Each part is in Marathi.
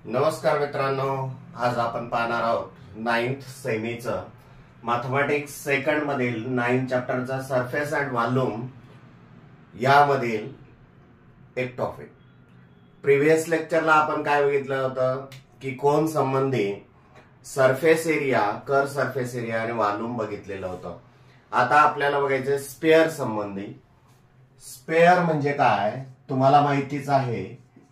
नमस्कार मित्रांनो, आज आपण पाहणार आहोत 9th सेमीचं मॅथमॅटिक्स सेकंड मधील 9 चॅप्टरचा सरफेस अँड व्हॉल्यूम यामधील एक टॉपिक. प्रिव्हियस लेक्चरला आपण काय बघितलं होतं की कोन संबंधी सरफेस एरिया, कर सरफेस एरिया आणि व्हॉल्यूम बघितलेलं होतं. आता आपल्याला बघायचं स्पेअर संबंधी. स्पेअर म्हणजे काय तुम्हाला माहितीच आहे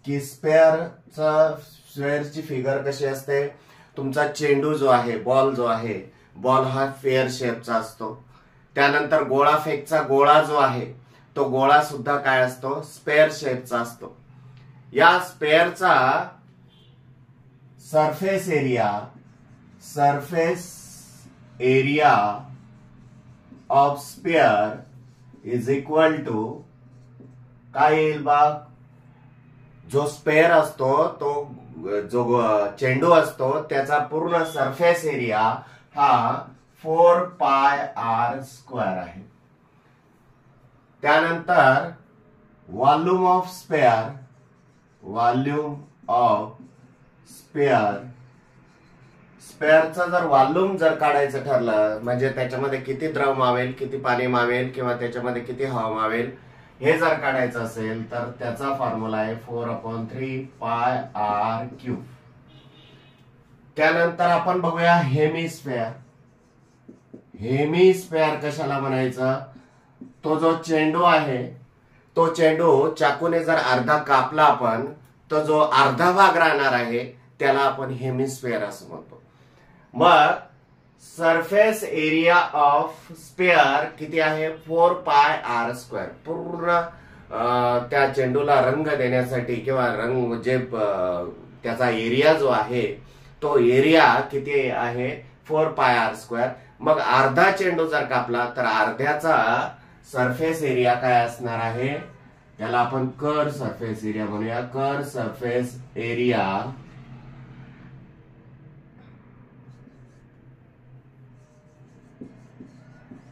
की स्पेअरची फिगर कशी असते. तुमचा चेंडू जो आहे, बॉल जो आहे, बॉल हा फेअर शेपचा असतो. त्यानंतर गोळा फेकचा गोळा जो आहे तो गोळा सुद्धा काय असतो, स्पेअर शेपचा असतो. या स्पेअरचा surface area of sphere is equal to काय येईल बा, जो स्पेअर असतो तो जो चेंडू असतो त्याचा पूर्ण सरफेस एरिया हा 4πr² आहे. त्यानंतर व्हॉल्यूम ऑफ स्पेअरचा जर व्हॉल्यूम जर काढायचं ठरलं म्हणजे त्याच्यामध्ये किती द्रव मावेल, किती पाणी मावेल किंवा त्याच्यामध्ये किती हवा मावेल हे जर काढायचं असेल तर त्याचा फॉर्म्युला आहे 4/3πr³. त्यानंतर आपण बघूया हेमिस्फेअर कशाला म्हणायचं. तो जो चेंडू आहे तो चेंडू चाकूने जर अर्धा कापला आपण तर जो अर्धा भाग राहणार आहे त्याला आपण हेमिस्फेअर असं म्हणतो. मग सरफेस एरिया ऑफ स्पेअर किती आहे, 4πr². पूर्ण त्या चेंडूला रंग देण्यासाठी किंवा रंग म्हणजे त्याचा एरिया जो आहे तो एरिया किती आहे, 4πr². मग अर्धा चेंडू जर कापला तर अर्ध्याचा सरफेस एरिया काय असणार आहे, त्याला आपण कर सरफेस एरिया म्हणूया. Curved surface area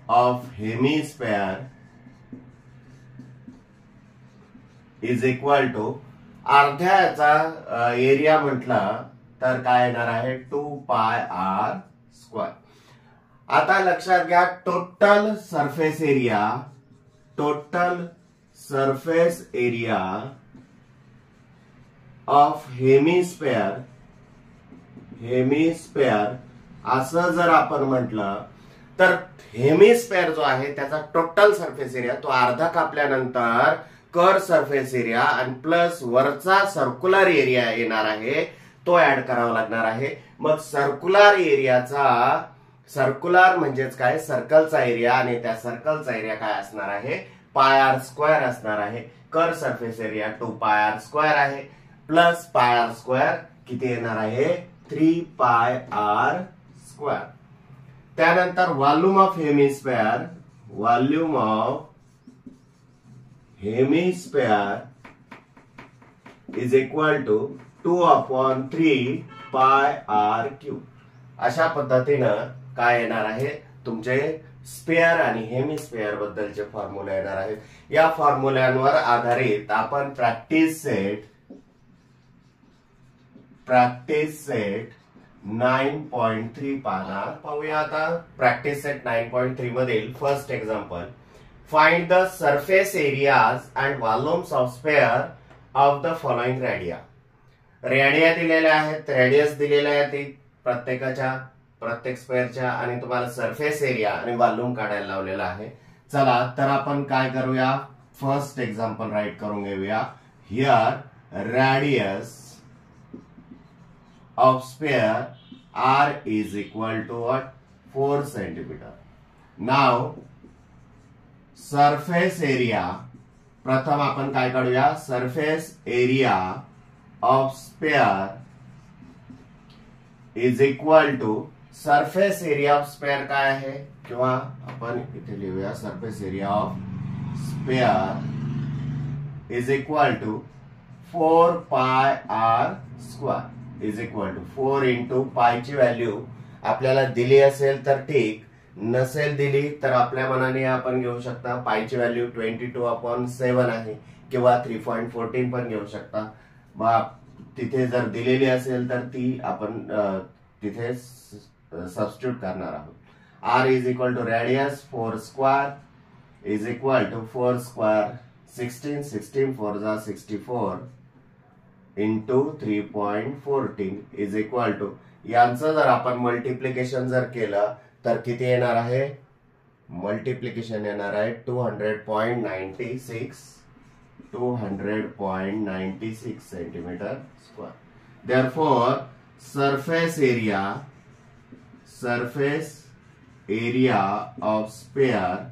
of hemisphere is equal to अर्ध्याचा एरिया म्हटलं तर काय येणार आहे, 2πr². आता लक्षात घ्या total surface area of hemisphere असं जर आपण म्हटलं तर हेमिस्फेअर जो आहे त्याचा टोटल सरफेस एरिया तो अर्धा कापल्यानंतर कर सरफेस एरिया आणि प्लस वरचा सर्क्युलर एरिया येणार आहे तो ऍड करावा लागणार आहे. मग सर्क्युलर म्हणजेच काय, सर्कलचा एरिया, आणि त्या सर्कलचा एरिया काय असणार आहे, πr² असणार आहे. कर सरफेस एरिया 2πr² आहे प्लस πr² किती येणार आहे, 3πr². त्यानंतर volume of hemisphere is equal to 2/3πr³. अशा पद्धतीनं काय येणार आहे, तुमचे स्पेअर आणि हेमिस्फेअर बद्दलचे फॉर्म्युला येणार आहेत. या फॉर्म्युल्यांवर आधारित आपण प्रॅक्टिस सेट 9.3 पाहूया. आता प्रॅक्टिस सेट 9.3 मधील first example, find the surface areas and volumes of sphere of the following radii दिलेल्या आहेत, रेडियस दिलेल्या आहेत प्रत्येक स्पेअरच्या, आणि तुम्हाला सरफेस एरिया आणि व्हॉल्यूम काढायला लावलेला आहे. चला तर आपण काय करूया, फर्स्ट एक्झाम्पल राईट करून घेऊया. Here radius of sphere r is equal to what, 4 centimeter. Now surface area, प्रथम आपण काय काढूया, surface area of sphere is equal to surface area of sphere काय आहे, किंवा आपण इथे लिहूया surface area of sphere is equal to 4πr² is equal to 4 into pi ची व्हॅल्यू आपल्याला दिली असेल तर ठीक, नसेल दिली तर आपल्या मनाने आपण घेऊ शकता. पायची व्हॅल्यू 22/7 आहे किंवा 3.14 पण घेऊ शकता. तिथे जर दिलेली असेल तर ती आपण तिथे सबस्टिट्यूट करणार आहोत. r is equal to radius 4 square is equal to 4 square 16 16 4 जा 64 इंटू 3.14 इज इक्वल टू, यांचं जर आपण मल्टिप्लिकेशन जर केलं तर किती येणार आहे? मल्टिप्लिकेशन येणार आहे 200.96 centimetre square. Therefore surface area of sphere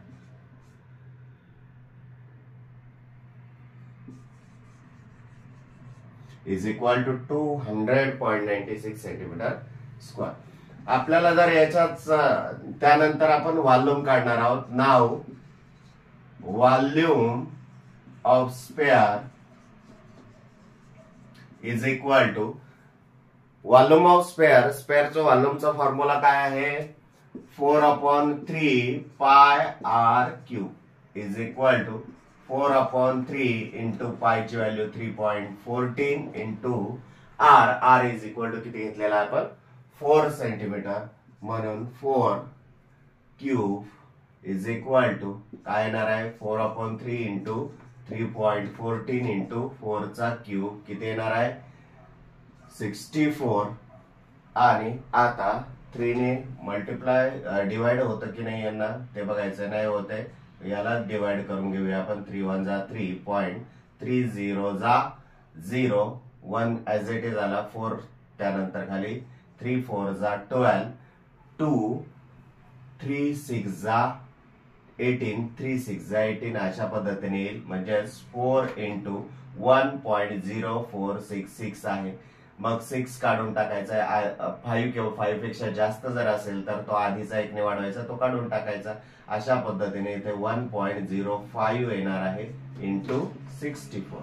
is equal to 200.96 centimetre square. आपल्याला जर याच्याच त्यानंतर आपण वॉल्यूम काढणार आहोत. Now volume of sphere is equal to, volume of स्पेअरचं व्हॉल्यूमचा फॉर्म्युला काय आहे? 4/3 pi R cube is equal to 4/3 into pi ची value 3.14 into R is equal to किती घेतलेला आपण? 4 सेंटीमीटर. म्हणून 4 क्यूब इज इक्वल टू काय येणार आहे? 4/3 इंटू 3.14 इंटू 4 चा क्यूब किती येणार आहे? 64. आणि आता 3 ने मल्टिप्लाय डिवाइड होतं की नाही यांना ते बघायचं. नाही होते, याला डिवाइड करून घेऊया आपण. 3 1 जा 3.30 जा 0 1 ऍज इट इज आला 4 त्यानंतर खाली 3 4 जा 12 2 3 6 जा 18 3 6 जा 18 अशा पद्धतीने येईल. म्हणजे 4 इंटू 1.0466 आहे. मग 6 काढून टाकायचा आहे. 5 किंवा 5 पेक्षा जास्त जर असेल तर तो आधीचा 1 ने वाढवायचा, तो काढून टाकायचा. अशा पद्धतीने इथे 1.05 येणार आहे इंटू 64.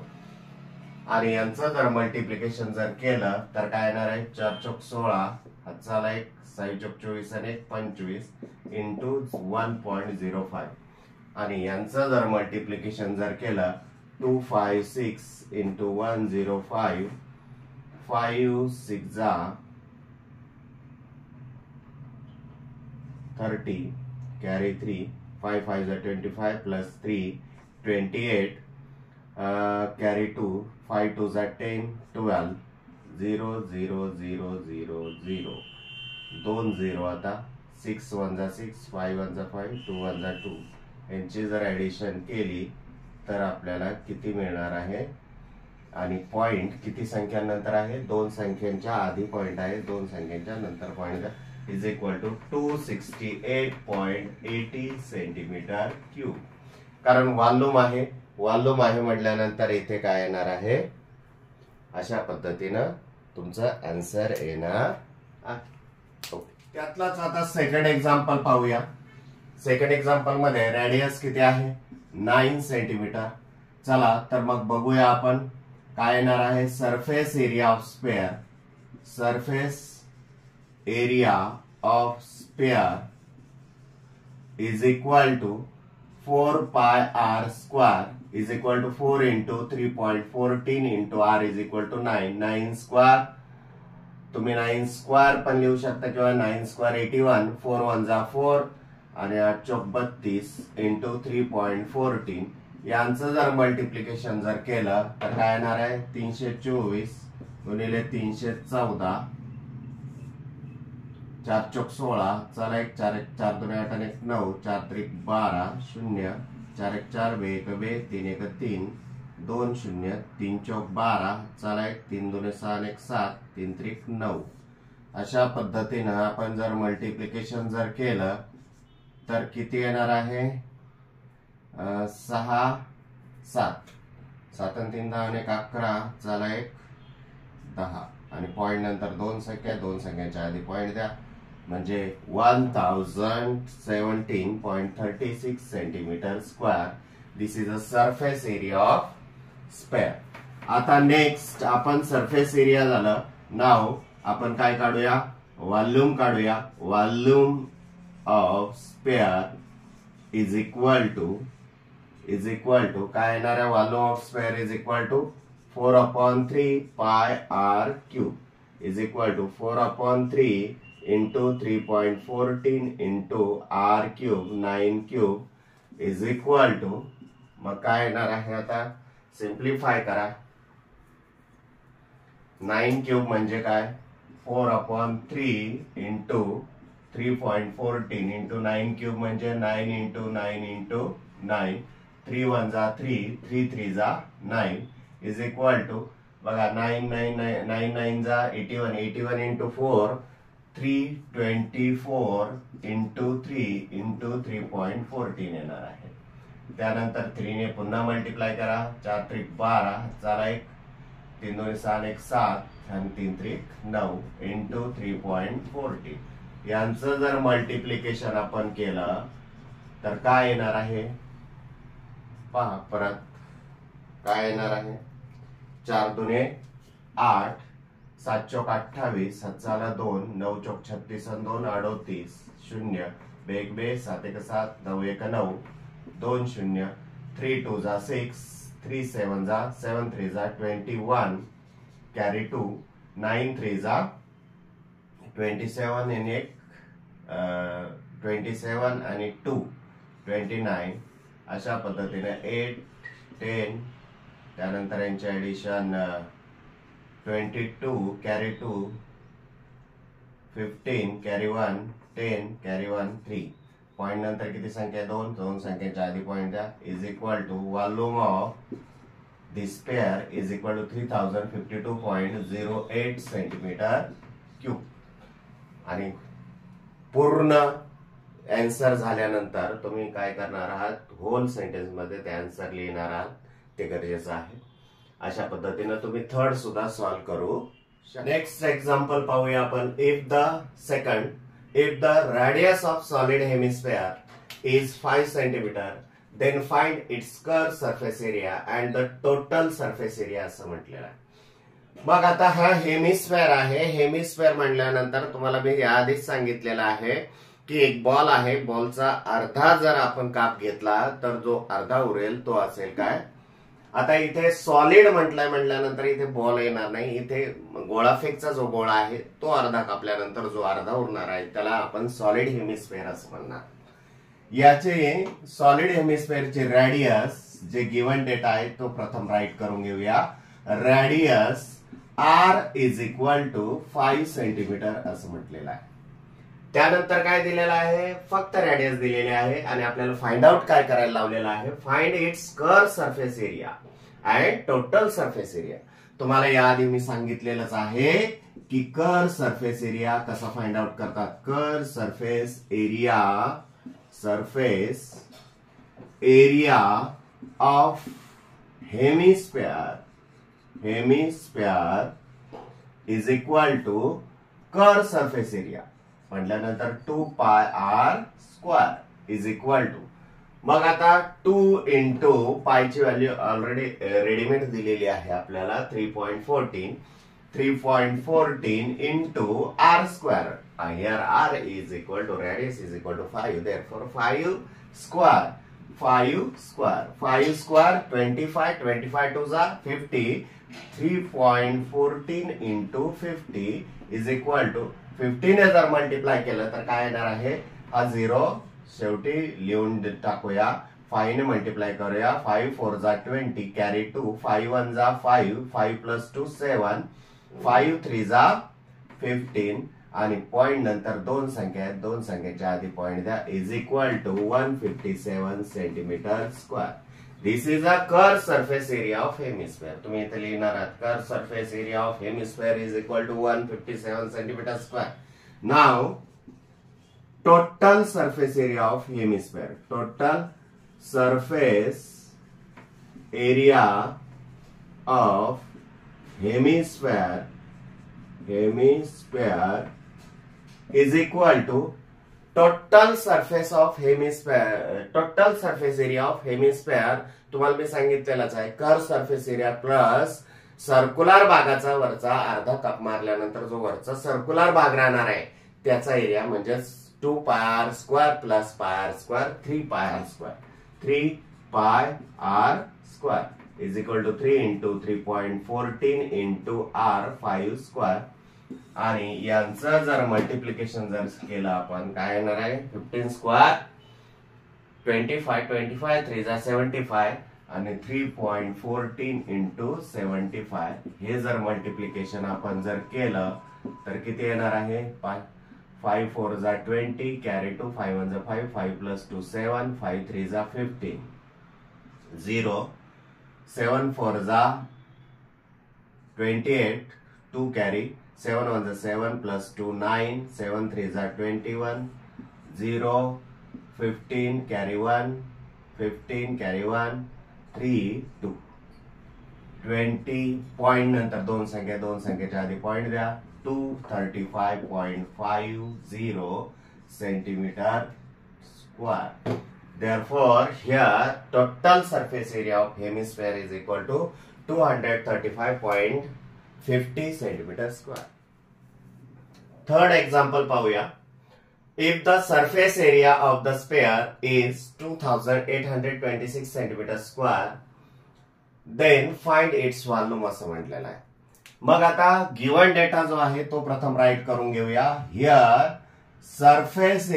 आणि यांचं जर मल्टिप्लिकेशन जर केलं तर काय येणार आहे? 4 चौक 16 हातचाला 1 6 चौक 24 आणि 1 25 इंटू 1.05. आणि यांचं जर मल्टिप्लिकेशन जर केलं 256 इंटू 105 5 6 जा 30 कॅरी 3 5 5 जा 25 प्लस 3 28 कॅरी 2 5 2 जा 10 12 0 0 0 0 0 2 0. आता 6 1 जा 6 5 1 जा 5 2 1 जा 2 यांची जर ऍडिशन केली तर आपल्याला किती मिळणार आहे? आणि पॉइंट किती संख्यांनंतर आहे? 2 संख्यांच्या आधी पॉइंट आहे, 2 संख्यांच्या नंतर point is equal to 268.80 centimetre cube. कारण वॉल्यूम आहे म्हटल्यानंतर इथे काय येणार आहे? अशा पद्धतीनं तुमचं आन्सर येणार आहे. त्यातलाच आता सेकंड एक्झाम्पल पाहूया. सेकंड एक्झाम्पल मध्ये रेडियस किती आहे? 9 सेंटीमीटर. चला तर मग बघूया आपण काय येणार आहे. Surface area of sphere is equal to 4 pi R square is equal to 4 into 3.14 into R is equal to 9 square. तुम्ही 9 स्क्वेअर पण लिहू शकता किंवा 9 स्क्वेअर 81 4 1 जा 4 आणि 8 चौक 32 इंटू 3.14. यांचं जर मल्टिप्लिकेशन जर केलं तर काय येणार आहे? 324 गुणिले 314 4 चौक 16 चला 1 4 1 4 2 8 आणि 1 9 4 3 12 0 4 1 4 2 1 2 3 1 3 2 0 3 चौक 12 चला 1 3 2 6 आणि 1 7 3 3 9. अशा पद्धतीनं आपण जर मल्टिप्लिकेशन जर केलं तर किती येणार आहे? 6 7 7 आणि 3 10 आणि 11 चला 1 10 आणि पॉइंट नंतर 2 संख्यांच्या आधी पॉइंट द्या. म्हणजे 1017.36 centimetre square. This is a surface area of sphere. आता नेक्स्ट आपण सरफेस एरिया झालं. नाव आपण काय काढूया? वॉल्यूम काढूया. Volume of sphere is equal to काय येणार आहे? Volume of sphere is equal to 4/3 pi r cube is equal to 4/3 into 3.14 into r cube 9 cube is equal to, मग काय येणार आहे आता सिम्प्लिफाय करा. 9 क्यूब म्हणजे काय 4/3 इंटू 3.14 इंटू 9 क्यूब म्हणजे 9 इंटू 9 इंटू 9, 3 1 जा 3, 3 3 जा 9 इज इक्वल टू बघा 9 9 9 9 जा 81, 81 इंटू 4 324 इंटू 3 इंटू 3.14 येणार आहे. त्यानंतर 3 ने पुन्हा मल्टिप्लाय करा. 4 त्रिक 12, चला 1 3 2 6 1 7 आणि 3 त्रिक 9 इंटू 3.14. यांचं जर मल्टिप्लिकेशन आपण केलं तर काय येणार आहे पहा परत काय येणार आहे. 4 दुने 8, 7 चौक 28, 7 2, 9 चौक 36 आणि 2 38, 0 बेग बे 7 1 7, 9 1 9, 2 0, 3 2 जा 6, 3 7 जा 7 3 जा 21 कॅरी 2, 9 3 जा 27 आणि 27 आणि 2 29. अशा पद्धतीने 8 10, त्यानंतर यांचे addition 22 carry 2, 15 carry 1, 10 carry 1 3. Point नंतर किती संख्या 2, 2 संख्येच्या आधी पॉइंट द्या is equal to volume of this sphere is equal to 3052.08 centimetre cube. आणि पूर्ण आन्सर झाल्यानंतर तुम्ही काय करणार आहात होल सेंटेन्स मध्ये ते आन्सर लिहिणार आहात, ते गरजेचं आहे. अशा पद्धतीने तुम्ही थर्ड सुद्धा सॉल्व्ह करू. नेक्स्ट एक्झाम्पल पाहूया आपण. If the radius of solid hemisphere is 5 centimeter, then find its curved surface area and the total surface area असं म्हटलेलं आहे. मग आता हा हेमिस्फेअर आहे. हेमिस्फेअर म्हटल्यानंतर तुम्हाला मी याआधीच सांगितलेलं आहे की एक बॉल आहे, बॉलचा अर्धा जर आपण काप घेतला तर जो अर्धा उरेल तो असेल काय. आता इथे सॉलिड म्हटल्यानंतर इथे बॉल येणार नाही, इथे गोळाफेकचा जो गोळा आहे तो अर्धा कापल्यानंतर जो अर्धा उरणार आहे त्याला आपण सॉलिड हेमिस्फेअर असं म्हणणार. याचे सॉलिड हेमिस्फेअरचे रॅडियस जे गिव्हन डेटा आहे तो प्रथम राईट करून घेऊया. Radius r is equal to 5 centimetre असं म्हटलेलं आहे. त्यानंतर काय दिलेलं आहे फक्त रॅडियस दिलेले आहे आणि आपल्याला फाइंड आउट काय करायला लावलेलं आहे find its curve surface area and total surface area. तुम्हाला याआधी मी सांगितलेलंच आहे की कर्व सरफेस एरिया कसा फाइंड आउट करतात. Curve surface area of hemisphere is equal to curve surface area म्हटल्यानंतर 2 pi r square is equal to, मग आता 2 इंटू पायची व्हॅल्यू ऑलरेडी रेडीमेड दिलेली आहे आपल्याला 3.14, 3.14 into r square. Here r is equal to radius is equal to 5, therefore 5 square 5 square 25, 25 to जा 50, 3.14 इंटू 50 इज इक्वल टू 15 जर मल्टिप्लाय केलं तर काय येणार आहे हा 0 शेवटी लिहून टाकूया. 5 ने मल्टिप्लाय करूया. 5 4 जा 20 कॅरी 2, 5 1 जा 5, 5 प्लस 2 7, 5 3 जा 15 आणि पॉइंट नंतर दोन संख्या आहेत, दोन संख्येच्या आधी पॉइंट द्या is equal to 157 centimetre square. This is a curve surface area of hemisphere. तुम्ही इथे लिहिणार आहात curve surface area of hemisphere is equal to 157 centimetre square. Now total surface area of hemisphere. Total surface area of hemisphere is equal to total surface of hemisphere. total surface area of hemisphere तुम्हाला मी सांगितलेलंच आहे curve surface area plus circular भागाचा वरचा अर्धा काप मारल्यानंतर जो वरचा सर्क्युलर भाग राहणार आहे त्याचा एरिया म्हणजे 2 pi r square plus pi r square 3 pi r square 3 pi r square. Is equal to 3 into 3.14 into r 5 square. आणि यांचं जर मल्टिप्लिकेशन जर केलं आपण काय येणार आहे 15 स्क्वेअर 25 3 जा 75 आणि 3.14 इंटू 75 हे जर मल्टिप्लिकेशन आपण जर केलं तर किती येणार आहे 5 4 जा 20 कॅरी 2 5 1 जा 5 5 प्लस 2 7 5 3 जा 15 0 7 4 जा 28 2 कॅरी 7 1 जा 7 प्लस 2 9 7 3 जा 21 0 15 कॅरी 1 15 कॅरी 1 3 2 20 पॉइंट नंतर दोन संख्येच्या आधी पॉइंट द्या 235.50 centimetre square. Therefore, here total surface area of hemisphere is equal to 235.50 centimeter square. Third example पाहूया. If the surface area of the sphere is 2826 centimeter square, then find its volume असं म्हटलेलं आहे. मग आता गिवन डेटा जो आहे तो प्रथम राईट करून घेऊया. Here surface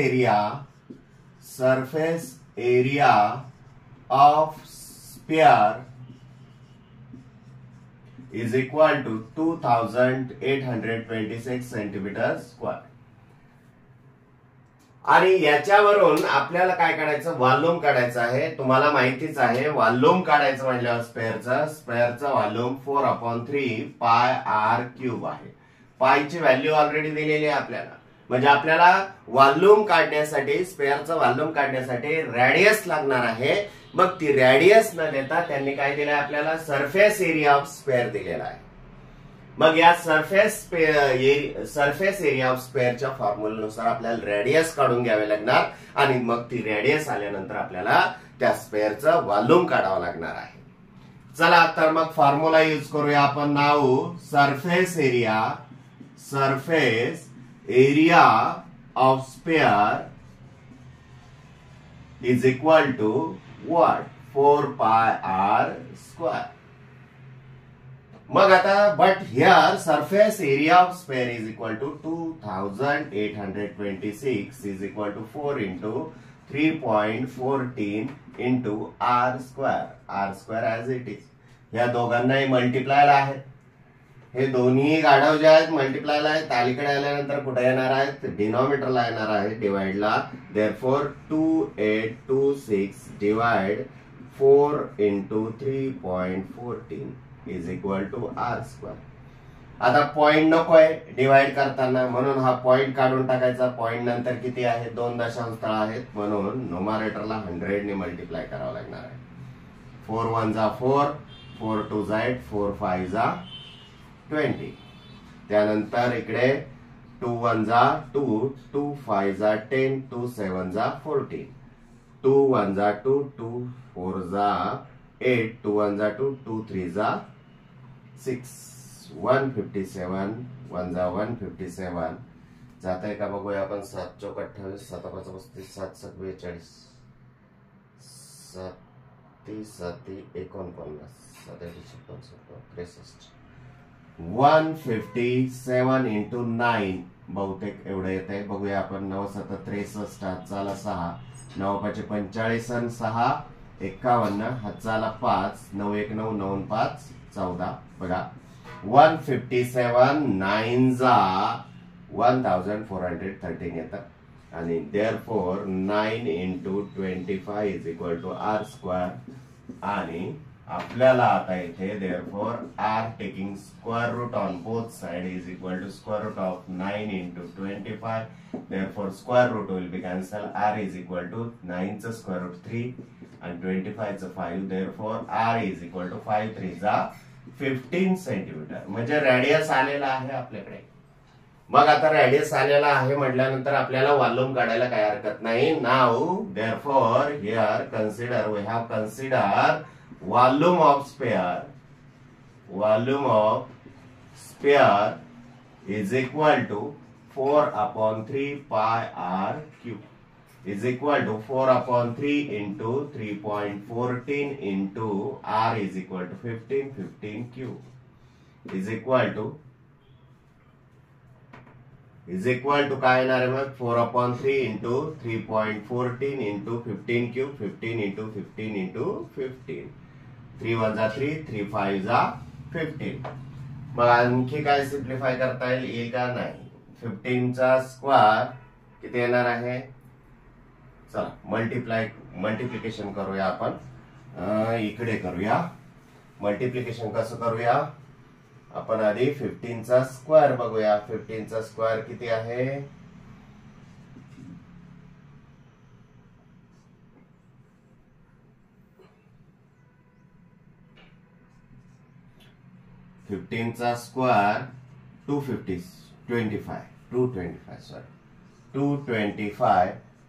area of sphere is equal to 2826 centimetre square. आणि याच्यावरून आपल्याला काय काढायचं व्हॉल्यूम काढायचं आहे. तुम्हाला माहितीच आहे व्हॉल्यूम काढायचं म्हणल्यावर स्पेअरचं व्हॉल्यूम 4/3 पाय आर क्यूब आहे. पायची व्हॅल्यू ऑलरेडी दिलेली आहे आपल्याला. म्हणजे आपल्याला व्हॉल्यूम काढण्यासाठी स्पेअरचं व्हॉल्यूम काढण्यासाठी रेडियस लागणार आहे. मग ती रेडियस न देता त्यांनी काय दिलंय आपल्याला सरफेस एरिया ऑफ स्पेअर दिलेला आहे. मग या सरफेस एरिया ऑफ स्पेअरच्या फॉर्म्युल्यानुसार आपल्याला रेडियस काढून घ्यावे लागणार आणि मग ती रेडियस आल्यानंतर आपल्याला त्या स्पेअरचं व्हॉल्यूम काढावं लागणार आहे. चला तर मग फॉर्म्युला यूज करूया आपण. Now surface area of sphere is equal to what 4 pi R square. मग आता but here surface area of sphere is equal to 2826 is equal to 4 into 3.14 into R square as it is. या दोघांनाही मल्टिप्लायला आहे. हे दोन्ही गाढव जे आहेत मल्टिप्लायला आहेत. अलीकडे आल्यानंतर कुठे येणार आहेत डिनॉमिनेटरला येणार आहे डिवाइडला. Therefore 2826 divide 4 into 3.14 is equal to R square. आता पॉइंट नकोय डिवाइड करताना म्हणून हा पॉइंट काढून टाकायचा. पॉइंट नंतर किती आहे 2 दशांश स्थळ आहेत म्हणून न्यूमरेटरला 100 ने मल्टिप्लाय करावं लागणार आहे. 4 1 जा 4 4 2 जा 8 4 5 जा 20. त्यानंतर इकडे 2 1 जा 2 2 5 जा 10 2 7 जा 14 2 1 जा 2 2 4 जा 8 2 1 जा 2 2 3 जा 6 157 1 जा 157 जात आहे का बघूया आपण. 7 चौक 28 7 5 35 7 7 42 7 7 49 63 157 इंटू 9 बहुतेक एवढं येत आहे. बघूया आपण. 9 7 63 हातचाला 6 9 5 45 आणि 6 51 हातचाला 5 9 1 9 9 5 14. बघा 157 9 जा 1413 येतं. आणि therefore 9 into 25 is equal to R square. आणि आपल्याला आता इथे therefore r taking square root on both side is equal to square root of 9 into 25. Therefore square root will be cancel. R is equal to 9 चं स्क्वेअर रूट 3 आणि 25 चं 5. Therefore r is equal to 5 3 जा 15 सेंटीमीटर. म्हणजे रेडियस आलेला आहे आपल्याकडे. मग आता रेडियस आलेला आहे म्हटल्यानंतर आपल्याला व्हॉल्यूम काढायला काही हरकत नाही. Now therefore here consider we have consider volume of sphere is equal to 4/3 pi r cube. Is equal to 4/3 into 3.14 into R is equal to 15 cube is equal to काय येणार आहे मग 4/3 into 3.14 into 15 cube 15 into 15 into 15 3 1 जा 3 3 5 जा 15. मग आणखी काय सिम्प्लिफाय करता येईल का नाही. 15 चा स्क्वेअर किती येणार आहे. चला मल्टिप्लिकेशन करूया आपण. इकडे करूया मल्टिप्लिकेशन. कसं करूया आपण आधी 15 चा स्क्वेअर बघूया. 15 चा स्क्वेअर किती आहे. चा स्क्वेअर 225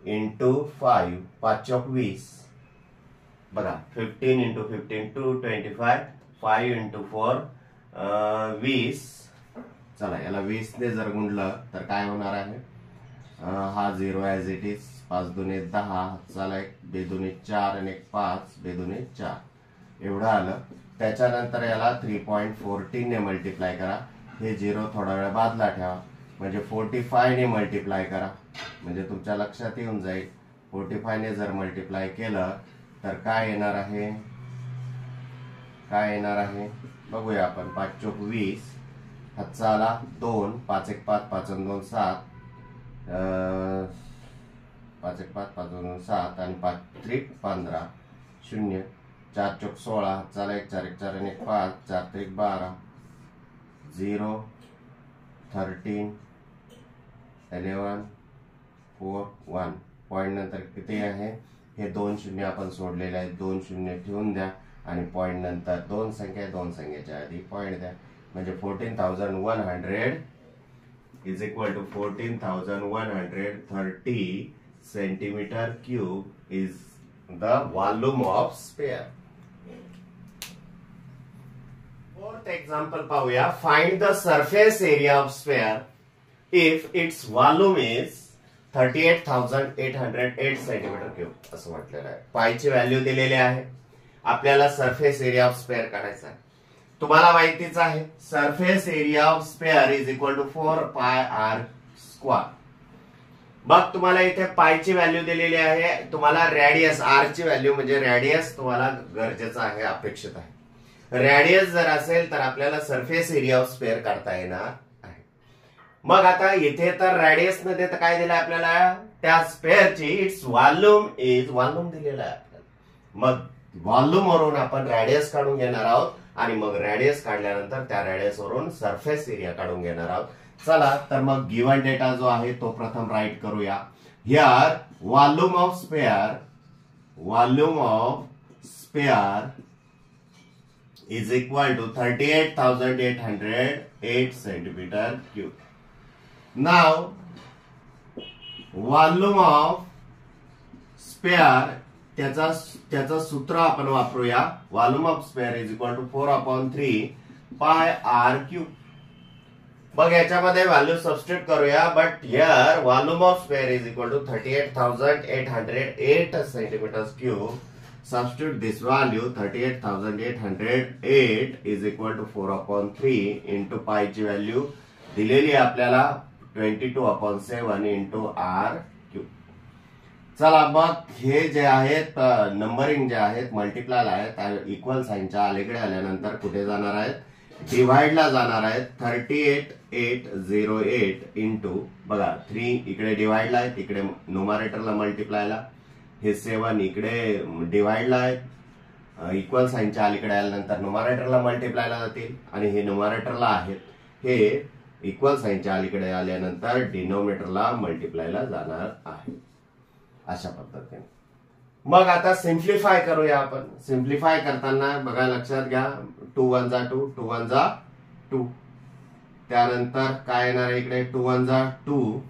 इंटू 5 5 चौक 20 बघा 15 इंटू 15 225 5 इंटू 4 20. चला याला 20 ने जर गुणलं तर काय होणार आहे. हा 0 ऍज इट इज 5 दुने 10 चला 1 बेदुने 4 आणि 1 5 बेदुने 4 एवढं आलं. त्याच्यानंतर याला 3.14 ने मल्टिप्लाय करा. हे 0 थोडा वेळ बाजूला ठेवा म्हणजे 45 ने मल्टिप्लाय करा म्हणजे तुमच्या लक्षात येऊन जाईल. 45 ने जर मल्टिप्लाय केलं तर काय येणार आहे. बघूया आपण. 5 चौक 20 हातचा आला 2 5 1 5 5 2 7 5 1 5 5 2 7 आणि 5 3 15 0 4 चौक 16 हातचा 1 4 1 4 आणि 1 5 4 3 12 0 13 11 4 1 पॉइंट नंतर किती आहे. हे 2 शून्य आपण सोडलेले आहेत. 2 शून्य ठेवून द्या आणि पॉइंट नंतर दोन संख्येच्या आधी पॉइंट द्या म्हणजे 14,100 is equal to 14,130 centimetre cube is the volume of sphere. Fourth example पाहूया. Find the surface area of sphere if its volume is 38,808 centimetre cube असं म्हटलेलं आहे. पायची व्हॅल्यू दिलेली आहे. आपल्याला सरफेस एरिया ऑफ स्फेअर काढायचा आहे. तुम्हाला माहितीच आहे surface area of sphere is equal to 4πr². मग तुम्हाला इथे पायची व्हॅल्यू दिलेली आहे. तुम्हाला रेडियस आर ची व्हॅल्यू म्हणजे रेडियस तुम्हाला गरजेचं आहे अपेक्षित आहे. रेडियस जर असेल तर आपल्याला सरफेस एरिया ऑफ स्फेअर काढता येणार आहे. मग आता इथे तर रेडियस न देता काय दिलं आपल्याला त्या स्फेअरची इट्स वॉल्यूम दिलेला आहे आपल्याला. मग व्हॉल्यूम वरून आपण रेडियस काढून घेणार आहोत आणि मग रेडियस काढल्यानंतर त्या रेडियस वरून सरफेस एरिया काढून घेणार आहोत. चला तर मग गिवन डेटा जो आहे तो प्रथम राईट करूया. Here volume of sphere is equal to 38,808 centimetre cube. Now volume of sphere त्याचं सूत्र आपण वापरूया. Volume of sphere is equal to 4/3 πr². मग याच्यामध्ये व्हॅल्यू सबस्टिट्यूट करूया. But here volume of sphere is equal to 38,808 centimetre cube. Substitute this value 38,808 is equal to 4/3 into pi ची व्हॅल्यू दिलेली आहे आपल्याला 22/7 into r क्यूब. चला मग हे जे आहेत नंबरिंग जे आहेत मल्टिप्लाय आहेत इक्वल साइनच्या अलीकडे आल्यानंतर कुठे जाणार आहेत डिवाइडला जाणार आहेत. 38,808 इंटू बघा 3 इकडे डिवाइडला आहेत इकडे न्यूमरेटरला मल्टिप्लायला. हे 7 इकडे डिवाइडला आहेत इक्वल साइनच्या अलीकडे आल्यानंतर न्यूमरेटरला मल्टिप्लायला जातील आणि हे न्यूमरेटरला आहेत. हे इक्वल साइनच्या अलीकडे आल्यानंतर डिनोमिनेटरला मल्टिप्लायला जाणार आहे. अशा पद्धतीने मग आता सिम्प्लिफाय करूया आपण. सिम्प्लिफाय करताना बघा लक्षात घ्या 2 1 जा 2 2 1 जा 2. त्यानंतर काय येणार आहे इकडे 2 1 जा 2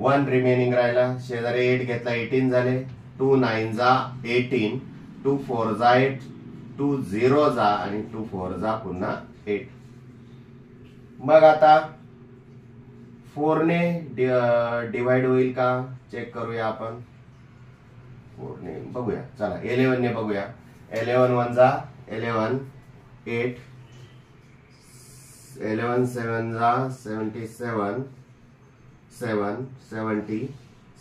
1 रिमेनिंग राहिला. शेजारी 8 घेतला 18 झाले. 2 9 जा 18 2 4 जा 8 2 0 जा आणि 2 4 जा पुन्हा 8. मग आता 4 ने डिवाइड होईल का चेक करूया आपण. 4 ने बघूया. चला 11 ने बघूया. 11 1 जा 11, 8, 11 7 जा 77, 7 70,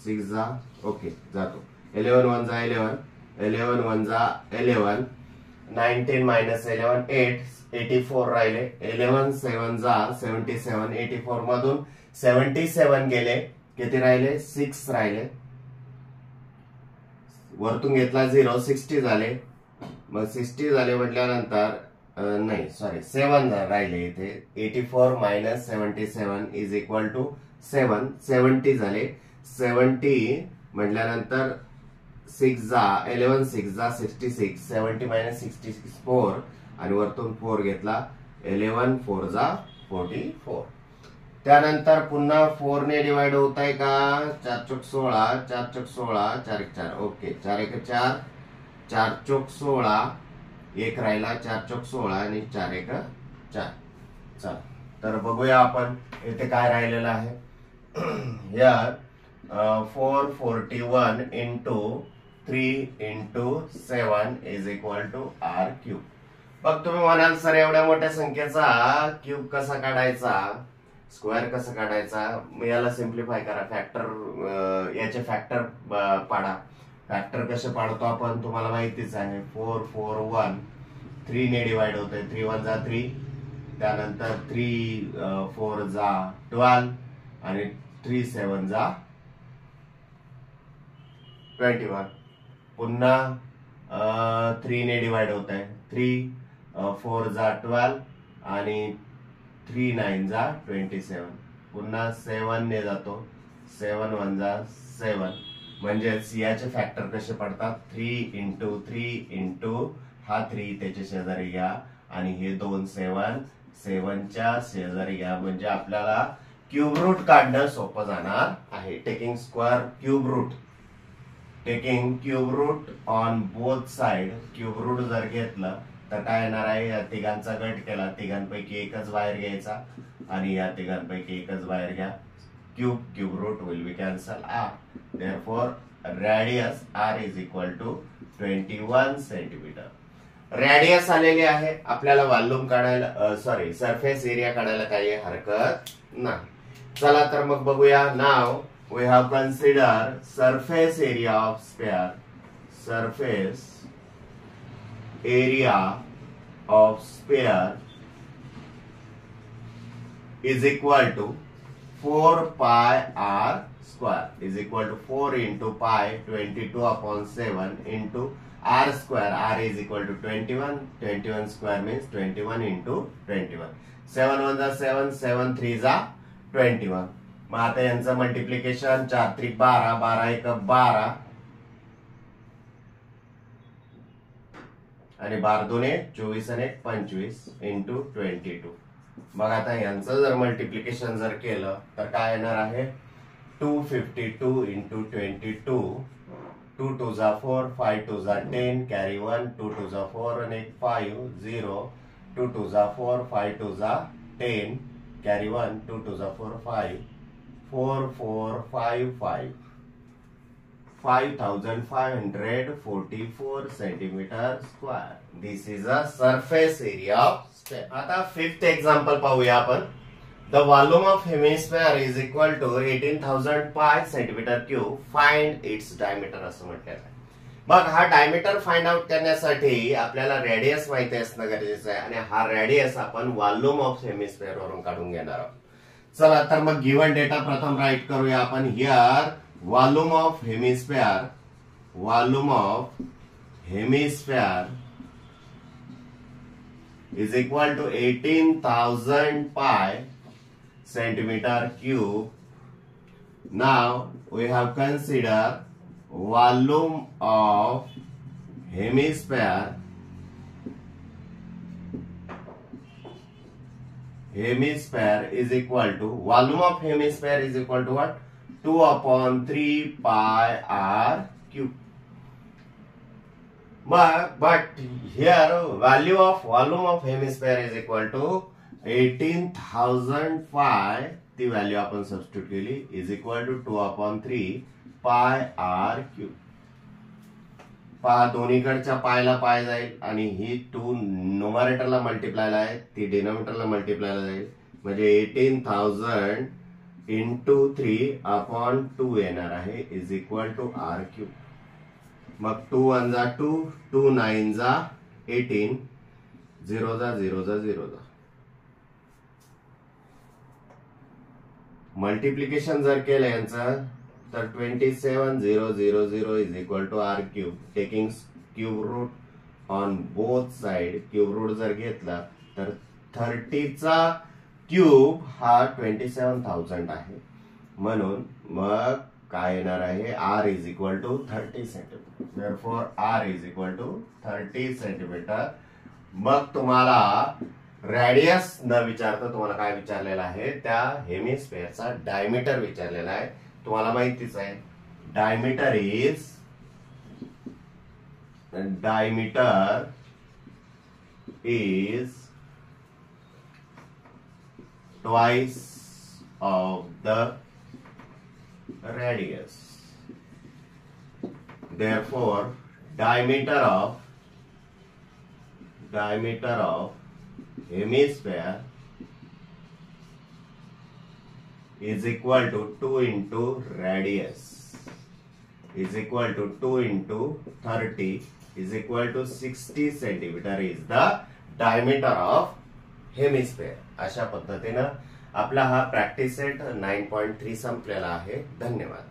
6 जा ओके जातो. 11 1 जा 11, 11 1 जा 11, 19 मायनस 11 8, 84 राहिले. 11 7 जा 77, 84 मधून 77 गेले, किती राहिले 6 राहिले. वरतून घेतला 0, 60 झाले. मग 60 झाले म्हटल्यानंतर नाही सॉरी 7 राहिले इथे. 84 मायनस 77 इज इक्वल टू 7, 70 झाले. 70 म्हटल्यानंतर 6 जा 11 6 जा 66, 70 मायनस 66 4 आणि वरतून 4 घेतला. 11 4 जा 44. त्यानंतर पुन्हा 4 ने डिवाइड होत आहे का. 4 चौक 16, 4 चौक 16, 4 1 4 ओके. 4 1 4, 4 चौक 16, 1 राहिला. 4 चौक 16 आणि 4 1 4. चला तर बघूया आपण इथे काय राहिलेलं आहे. यार 441 into 3 into 7 is equal to r cube. मग तुम्ही म्हणाल सर एवढ्या मोठ्या संख्येचा क्यूब कसा काढायचा, स्क्वेअर कसं काढायचा. याला सिम्प्लिफाय करा. फॅक्टर याचे फॅक्टर पाडा. फॅक्टर कसे पाडतो आपण तुम्हाला माहितीच आहे. 4 4 1 3 ने डिवाइड होते. 3 1 जा 3, त्यानंतर 3 4 जा 12 आणि 3 7 जा 21. पुन्हा 3 ने डिवाइड होत आहे. 3 4 जा 12 आणि 3 9 जा 27. पुन्हा 7 ने जातो. 7 1 जा 7. म्हणजेच याचे फॅक्टर कसे पडतात. 3 इंटू 3 इंटू हा 3 त्याच्या शेजारी घ्या आणि हे 2 7 7च्या शेजारी घ्या. म्हणजे आपल्याला क्यूब रूट काढणं सोपं जाणार आहे. Taking square cube root, taking cube root on both side. Cube root जर घेतलं तर काय येणार आहे. या तिघांचा गट केला, तिघांपैकी एकच बाहेर घ्यायचा आणि या तिघांपैकी एकच बाहेर घ्या. Cube root will be cancel r. Therefore radius r is equal to 21 centimetre. Radius आलेली आहे. आपल्याला वॉल्यूम काढायला सॉरी सरफेस एरिया काढायला काही हरकत नाही. चला तर मग बघूया. Now we have consider surface area of square. Surface area of sphere is equal to 4 pi r square is equal to 4 into pi 22 upon 7 into r square. R is equal to 21. 21 square means 21 into 21. 7 1 जा 7, 7 3 जा 21. मग आता यांचं मल्टिप्लिकेशन 4 3 12, 12 1 12 आणि 12 2 24 आणि 25 इंटू 22. मग आता यांचं जर मल्टिप्लिकेशन जर केलं तर काय येणार आहे. 252 इंटू 22. 2 2 जा 4, 5 2 जा 10, कॅरी 1, 2 2 जा 4 आणि 5 0. 2 2 जा 4, 5 2 जा 10, कॅरी 1, 2 2 जा 4 5, 4 4 5 5, 5544 centimeter square. This is a surface area of sphere. आता फिफ्थ एक्झाम्पल पाहूया आपण. The volume of hemisphere is equal to 18,000 pi centimeter cube. Find its diameter असं म्हटलेलं आहे. मग हा डायमीटर फाइंड आउट करण्यासाठी आपल्याला रेडियस माहिती असणं गरजेचं आहे आणि हा रेडियस आपण व्हॉल्यूम ऑफ हेमिस्फेअर वरून काढून घेणार आहोत. चला तर मग गिवन डेटा प्रथम राईट करूया आपण. Here volume of hemisphere is equal to 18,000 pi centimeter cube. Now we have considered volume of hemisphere is equal to volume of hemisphere is equal to what. 2 upon 3 pi r cube. But here value of volume of hemisphere is equal to 18,000 pi. ती व्हॅल्यू आपण सबस्टिट्यूट केली is equal to 2 upon 3 pi r cube. पहा दोन्हीकडच्या पायला पाय जाईल आणि ही 2 न्यूमरेटरला मल्टिप्लायला आहे, ती डिनोमिनेटरला मल्टिप्लायला जाईल, म्हणजे 18,000 इंटू 3/2 येणार आहे इज इक्वल टू R3. मग 2 1 जा 2, 2 9 जा 18, 0 जा 0 जा 0 जा. मल्टिप्लिकेशन जर केलं यांचं तर 27,000 is equal to R3. Taking cube root on both side. Cube root जर घेतला तर 30चा क्यूब हा 27,000 आहे, म्हणून मग काय येणार आहे R is equal to 30 centimetre. Therefore R is equal to 30 centimetre. मग तुम्हाला रेडियस न विचारता तुम्हाला काय विचारलेलं आहे, त्या हेमिस्फिअरचा डायमीटर विचारलेला आहे. तुम्हाला माहितीच आहे diameter is twice of the radius. Therefore, diameter of hemisphere is equal to 2 into radius is equal to 2 into 30 is equal to 60 centimeter is the diameter of hemisphere. अशा पद्धतीनं आपला हा प्रॅक्टिस सेट 9.3 संपलेला आहे. धन्यवाद.